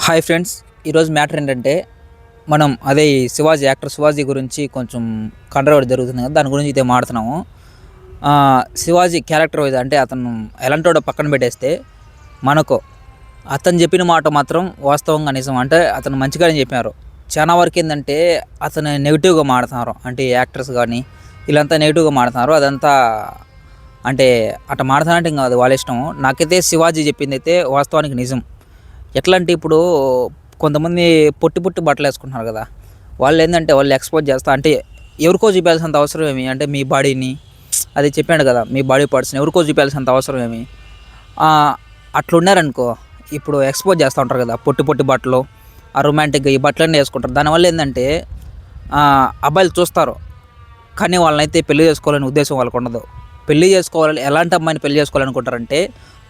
Hi friends, ఈరోజు matter ఏంటంటే మనం అదే ఈ శివాజీ యాక్టర్ శివాజీ గురించి కొంచెం కంట్రవర్సీ జరుగుతుంది కదా, దాని గురించి అయితే మాడుతున్నాము. శివాజీ క్యారెక్టర్ వైజ్ అంటే అతను ఎలాంటోడో పక్కన పెట్టేస్తే మనకు అతను చెప్పిన మాట మాత్రం వాస్తవంగా నిజం. అంటే అతను మంచిగానే చెప్పారు. చాలా వరకు ఏంటంటే అతను నెగిటివ్గా మాడుతున్నారు. అంటే యాక్టర్స్ కానీ వీళ్ళంతా నెగిటివ్గా మాడుతున్నారు. అదంతా అంటే అట్లా మాడుతానంటే ఇంకా అది వాళ్ళ ఇష్టం. నాకైతే శివాజీ చెప్పింది అయితే వాస్తవానికి నిజం. ఎట్లా అంటే ఇప్పుడు కొంతమంది పొట్టి పొట్టి బట్టలు వేసుకుంటున్నారు కదా, వాళ్ళు ఏంటంటే వాళ్ళు ఎక్స్పోజ్ చేస్తా అంటే ఎవరికో చూపించాల్సినంత అవసరం ఏమి, అంటే మీ బాడీని అది చెప్పాడు కదా, మీ బాడీ పార్ట్స్ని ఎవరికో చూపించాల్సినంత అవసరం ఏమి. అట్లా ఉన్నారనుకో, ఇప్పుడు ఎక్స్పోజ్ చేస్తూ ఉంటారు కదా పొట్టి పొట్టి బట్టలు, ఆ రొమాంటిక్గా ఈ బట్టలన్నీ వేసుకుంటారు. దానివల్ల ఏంటంటే అబ్బాయిలు చూస్తారు, కానీ వాళ్ళనైతే పెళ్లి చేసుకోవాలనే ఉద్దేశం వాళ్ళకు ఉండదు. పెళ్లి చేసుకోవాలి, ఎలాంటి అమ్మాయిని పెళ్లి చేసుకోవాలనుకుంటారంటే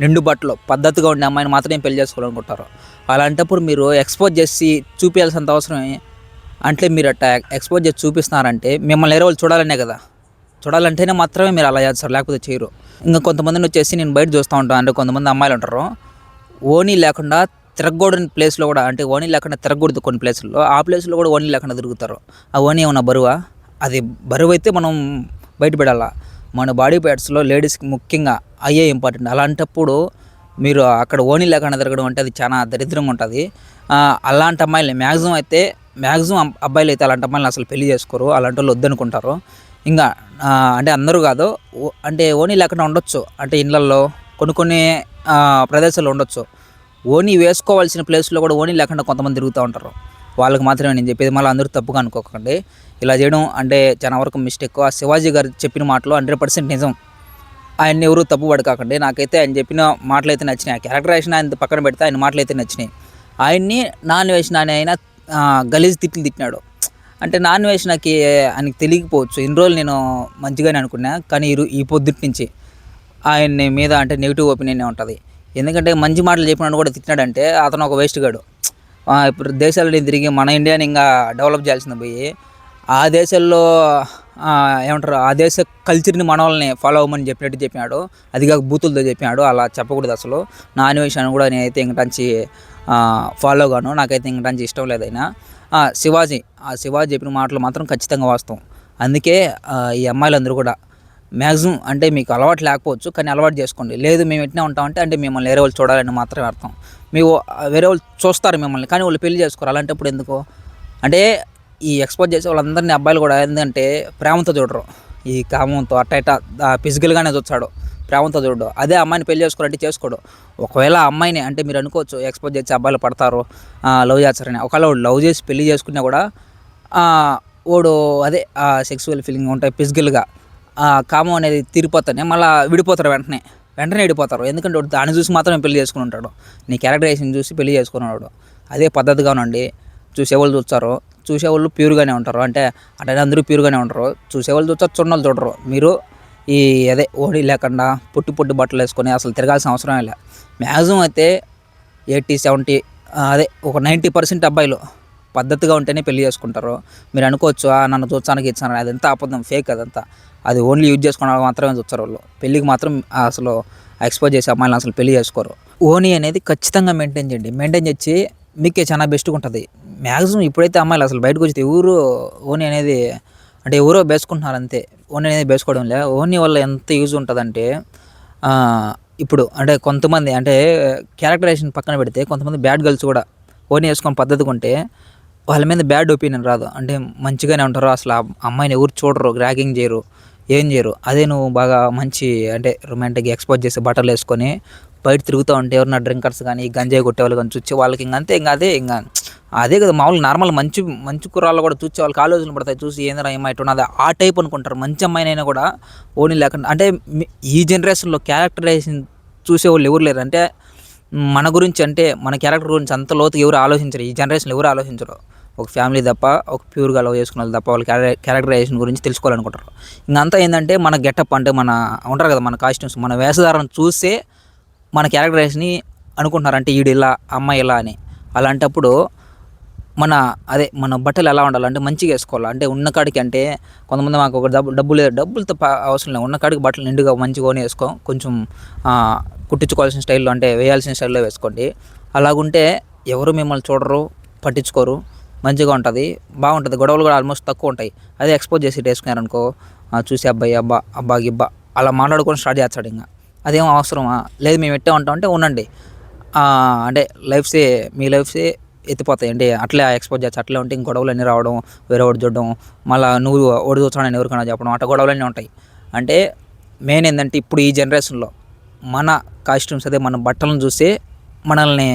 నిండు బట్టలు పద్ధతిగా ఉండే అమ్మాయిని మాత్రమే పెళ్లి చేసుకోవాలనుకుంటారు. అలాంటప్పుడు మీరు ఎక్స్పోజ్ చేసి చూపించాల్సినంత అవసరం అంటే మీరు అట్లా ఎక్స్పోజ్ చేసి చూపిస్తున్నారంటే మిమ్మల్ని వేరే వాళ్ళు చూడాలనే కదా, చూడాలంటేనే మాత్రమే మీరు అలా చేస్తారు, లేకపోతే చేయరు. ఇంకా కొంతమందిని వచ్చేసి నేను బయట చూస్తూ ఉంటాను, అంటే కొంతమంది అమ్మాయిలు ఉంటారు ఓనీ లేకుండా తిరగకూడని ప్లేస్లో కూడా, అంటే ఓనీ లేకుండా తిరగకూడదు కొన్ని ప్లేసుల్లో, ఆ ప్లేస్లో కూడా ఓనీ లేకుండా తిరుగుతారు. ఆ ఓనీ ఏమన్నా బరువా? అది బరువు అయితే మనం బయటపడాలా. మన బాడీ పార్ట్స్లో లేడీస్కి ముఖ్యంగా అయ్యే ఇంపార్టెంట్. అలాంటప్పుడు మీరు అక్కడ ఓనీ లేకుండా తిరగడం అంటే అది చాలా దరిద్రంగా ఉంటుంది. అలాంటి అమ్మాయిలు మ్యాక్సిమం అబ్బాయిలు అయితే అలాంటి అమ్మాయిలు అసలు పెళ్లి చేసుకోరు, అలాంటి వాళ్ళు వద్దనుకుంటారు. ఇంకా అంటే అందరూ కాదు, అంటే ఓనీ లేకుండా ఉండొచ్చు, అంటే ఇళ్ళల్లో కొన్ని ప్రదేశాల్లో ఉండొచ్చు. ఓనీ వేసుకోవాల్సిన ప్లేస్లో కూడా ఓనీ లేకుండా కొంతమంది తిరుగుతూ ఉంటారు. వాళ్ళకి మాత్రమే నేను చెప్పేది, మళ్ళీ అందరూ తప్పుగా అనుకోకండి. ఇలా చేయడం అంటే చాలా వరకు మిస్టేక్. ఆ శివాజీ గారు చెప్పిన మాటలు 100% నిజం. ఆయన్ని ఎవరు తప్పు పడకాకండి. నాకైతే ఆయన చెప్పిన మాటలు అయితే నచ్చినాయి. ఆ క్యారెక్టరైజేషన్ ఆయన పక్కన పెడితే ఆయన మాటలు అయితే నచ్చినాయి. ఆయన్ని నాన్ వెజ్ నాని అయినా గలీజ్ తిట్లు తిట్టినాడు. అంటే నాన్ వెజ్ నాకు ఆయనకి తెలియకపోవచ్చు, ఇన్ని రోజులు నేను మంచిగానే అనుకున్నా, కానీ ఈ పొద్దుటి నుంచి ఆయన్ని మీద అంటే నెగిటివ్ ఒపీనియన్ ఉంటుంది. ఎందుకంటే మంచి మాటలు చెప్పినట్టు కూడా తిట్టినాడంటే అతను ఒక వేస్ట్ గాడు. ఇప్పుడు దేశాలని తిరిగి మన ఇండియాని ఇంకా డెవలప్ చేయాల్సింది పోయి ఆ దేశాల్లో ఏమంటారు, ఆ దేశ కల్చర్ని మన వాళ్ళని ఫాలో అవ్వమని చెప్పినట్టు చెప్పినాడు. అది కాక బూతులతో చెప్పినాడు. అలా చెప్పకూడదు అసలు. నా విషయాన్ని కూడా నేనైతే ఇంకటంచి ఫాలో గాను, నాకైతే ఇంకటంచి ఇష్టం లేదైనా. శివాజీ చెప్పిన మాటలు మాత్రం ఖచ్చితంగా వాస్తవం. అందుకే ఈ అమ్మాయిలందరూ కూడా మ్యాక్సిమం అంటే మీకు అలవాటు లేకపోవచ్చు, కానీ అలవాటు చేసుకోండి. లేదు మేము ఎట్నే ఉంటామంటే అంటే మిమ్మల్ని వేరే వాళ్ళు చూడాలని మాత్రమే అర్థం. మీరు వేరే వాళ్ళు చూస్తారు మిమ్మల్ని, కానీ వాళ్ళు పెళ్లి చేసుకోరు. అలాంటప్పుడు ఎందుకు అంటే ఈ ఎక్స్పోజ్ చేసే వాళ్ళందరినీ అబ్బాయిలు కూడా ఏంటంటే ప్రేమతో చూడరు, ఈ కామంతో అట్ట ఫిజికల్గానే చూస్తాడు, ప్రేమతో చూడడు. అదే అమ్మాయిని పెళ్లి చేసుకోవాలంటే చేసుకోడు. ఒకవేళ అమ్మాయిని అంటే మీరు అనుకోవచ్చు ఎక్స్పోజ్ చేసి అబ్బాయిలు పడతారు, లవ్ చేస్తారని. ఒకవేళ వాడు లవ్ చేసి పెళ్లి చేసుకున్నా కూడా వాడు అదే సెక్సువల్ ఫీలింగ్ ఉంటాయి, ఫిజికల్గా కామం అనేది తీరిపోతానే మళ్ళీ విడిపోతారు, వెంటనే విడిపోతారు. ఎందుకంటే వాడు దాన్ని చూసి మాత్రమే పెళ్లి చేసుకుని ఉంటాడు, నీ క్యారెక్టరైజేషన్ చూసి పెళ్లి చేసుకున్నాడు. అదే పద్ధతిగా ఉండండి. చూసేవాళ్ళు చూస్తారు, చూసేవాళ్ళు ప్యూర్గానే ఉంటారు. అంటే అందరూ ప్యూర్గానే ఉంటారు. చూసేవాళ్ళు చూస్తారు, చున్నలు చూడరు. మీరు ఈ అదే ఓడి లేకుండా పొట్టి బట్టలు వేసుకొని అసలు తిరగాల్సిన అవసరమే లే. మ్యాక్సిమం అయితే 80-70 అదే ఒక 90% అబ్బాయిలు పద్ధతిగా ఉంటేనే పెళ్లి చేసుకుంటారు. మీరు అనుకోవచ్చు నన్ను చూస్తానికి ఇచ్చాను, అదంతా అబద్ధం, ఫేక్ అదంతా. అది ఓన్లీ యూజ్ చేసుకోవడానికి మాత్రమే చూస్తారు వాళ్ళు. పెళ్ళికి మాత్రం అసలు ఎక్స్పోజ్ చేసే అమ్మాయిలు అసలు పెళ్లి చేసుకోరు. ఓనీ అనేది ఖచ్చితంగా మెయింటైన్ చేయండి. మెయింటైన్ చేసి మీకే చాలా బెస్ట్గా ఉంటుంది. మ్యాక్సిమం ఇప్పుడైతే అమ్మాయిలు అసలు బయటకు వచ్చి ఎవరు ఓనీ అనేది అంటే ఎవరో బేసుకుంటున్నారు అంతే. ఓనీ అనేది బేసుకోవడం లే. ఓనీ వల్ల ఎంత యూజ్ ఉంటుందంటే ఇప్పుడు అంటే కొంతమంది అంటే క్యారెక్టరైజేషన్ పక్కన పెడితే కొంతమంది బ్యాడ్ గర్ల్స్ కూడా ఓనీ వేసుకొని పద్ధతిగా ఉంటే వాళ్ళ మీద బ్యాడ్ ఒపీనియన్ రాదు, అంటే మంచిగానే ఉంటారు. అసలు ఆ అమ్మాయిని ఎవరు చూడరు, ర్యాగింగ్ చేయరు, ఏం చేయరు. అదే నువ్వు బాగా మంచి అంటే రొమాంటిక్గా ఎక్స్పోజ్ చేసి బట్టలు వేసుకొని బయట తిరుగుతూ ఉంటే ఎవరన్నా డ్రింకర్స్ కానీ గంజాయి కొట్టేవాళ్ళు కానీ చూసి వాళ్ళకి అదే కదా మామూలు నార్మల్ మంచి కుర్రాళ్ళు కూడా చూసే వాళ్ళకి ఆలోచనలు పడతాయి. చూసి ఏంద్రా ఏమైతే ఉన్నది ఆ టైప్ అనుకుంటారు. మంచి అమ్మాయినైనా కూడా ఓనీ లేకుండా అంటే ఈ జనరేషన్లో క్యారెక్టరైజేషన్ చూసేవాళ్ళు ఎవరు లేరు. అంటే మన గురించి అంటే మన క్యారెక్టర్ గురించి అంత లోతుగా ఎవరు ఆలోచించరు, ఈ జనరేషన్లో ఎవరు ఆలోచించరు. ఒక ఫ్యామిలీ తప్ప, ఒక ప్యూర్గా లవ్ చేసుకున్న వాళ్ళు తప్ప వాళ్ళు క్యారెక్టరైజేషన్ గురించి తెలుసుకోవాలనుకుంటారు. ఇంకంతా ఏంటంటే మన గెటప్ అంటే మన ఉంటారు కదా మన కాస్ట్యూమ్స్, మన వేషధారణ చూసే మన క్యారెక్టరైజేషన్ని అనుకుంటున్నారు, అంటే ఈడు ఇలా అమ్మాయి ఇలా అని. అలాంటప్పుడు మన బట్టలు ఎలా ఉండాలంటే మంచిగా వేసుకోవాలి. అంటే ఉన్న కాడికి అంటే కొంతమంది మాకు ఒక డబ్బులతో అవసరం లేదు, ఉన్న కాడికి బట్టలు నిండుగా మంచిగా కొంచెం కుట్టించుకోవాల్సిన స్టైల్లో అంటే వేయాల్సిన స్టైల్లో వేసుకోండి. అలాగుంటే ఎవరు మిమ్మల్ని చూడరు, పట్టించుకోరు, మంచిగా ఉంటుంది, బాగుంటుంది. గొడవలు కూడా ఆల్మోస్ట్ తక్కువ ఉంటాయి. అదే ఎక్స్పోజ్ చేసి వేసుకున్నారనుకో, చూసి అబ్బాయి అబ్బా గిబ్బా అలా మాట్లాడుకొని స్టార్ట్ చేస్తాడు. ఇంకా అదేం అవసరమా? లేదు మేము ఎట్టే ఉంటాం అంటే ఉండండి. అంటే మీ లైఫ్సే ఎత్తిపోతాయి. అంటే అట్లే ఎక్స్పోజ్ చేస్తే అట్లే ఉంటే ఇంక గొడవలు అన్నీ రావడం, వేరే వాడు చూడడం, మళ్ళీ నువ్వు ఓడి చూస్తానని ఎవరికైనా చెప్పడం, అట్లా గొడవలన్నీ ఉంటాయి. అంటే మెయిన్ ఏంటంటే ఇప్పుడు ఈ జనరేషన్లో మన కాస్ట్యూమ్స్ అదే మన బట్టలను చూసి మనల్ని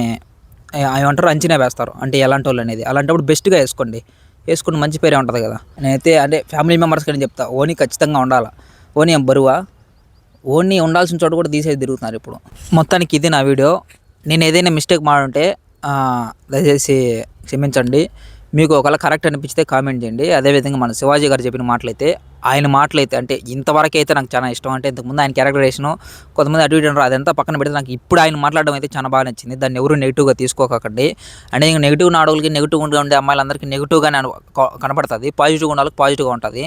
ఏమంటారు అంచనా వేస్తారు. అంటే ఎలాంటి వాళ్ళు అనేది. అలాంటప్పుడు బెస్ట్గా వేసుకుని మంచి పేరే ఉంటుంది కదా. నేనైతే అంటే ఫ్యామిలీ మెంబర్స్ కానీ చెప్తా, ఓనీ ఖచ్చితంగా ఉండాలి. ఓనీ ఏం బరువా? ఓన్నీ ఉండాల్సిన చోట కూడా తీసేసి తిరుగుతున్నారు ఇప్పుడు. మొత్తానికి ఇది నా వీడియో. నేను ఏదైనా మిస్టేక్ మాడుంటే దయచేసి క్షమించండి. మీకు ఒకవేళ కరెక్ట్ అనిపిస్తే కామెంట్ చేయండి. అదేవిధంగా మన శివాజీ గారు చెప్పిన ఆయన మాటలైతే అంటే ఇంతవరకు అయితే నాకు చాలా ఇష్టం. అంటే ఇంతకుముందు ఆయన క్యారెక్టరేషను కొంతమంది అటు ఇటు అంటారు, అదంతా పక్కన పెడితే నాకు ఇప్పుడు ఆయన మాట్లాడడం అయితే చాలా బాగా నచ్చింది. దాన్ని ఎవరు నెగిటివ్గా తీసుకోకండి. అంటే ఇంక నెగిటివ్ నాడుగులకి నెగిటివ్గా ఉండే అమ్మాయిలందరికీ నెగిటివ్గానే కనపడుతుంది, పాజిటివ్గా ఉండాలి పాజిటివ్గా ఉంటుంది.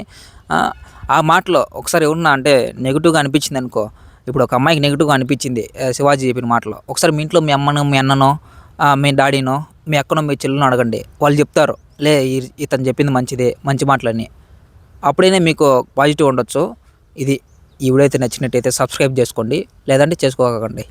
ఆ మాటలో ఒకసారి ఎవరన్నా అంటే నెగిటివ్గా అనిపించింది అనుకో, ఇప్పుడు ఒక అమ్మాయికి నెగిటివ్గా అనిపించింది శివాజీ చెప్పిన మాటలో, ఒకసారి మీ ఇంట్లో మీ అమ్మనో మీ అన్ననో మీ డాడీనో మీ అక్కనో మీ చెల్లెనో అడగండి. వాళ్ళు చెప్తారు, ఇతను చెప్పింది మంచిదే, మంచి మాటలని. అప్పుడైనా మీకు పాజిటివ్ ఉండొచ్చు. ఈ వీడియో అయితే నచ్చినట్టయితే సబ్స్క్రైబ్ చేసుకోండి, లేదంటే చేసుకోకండి.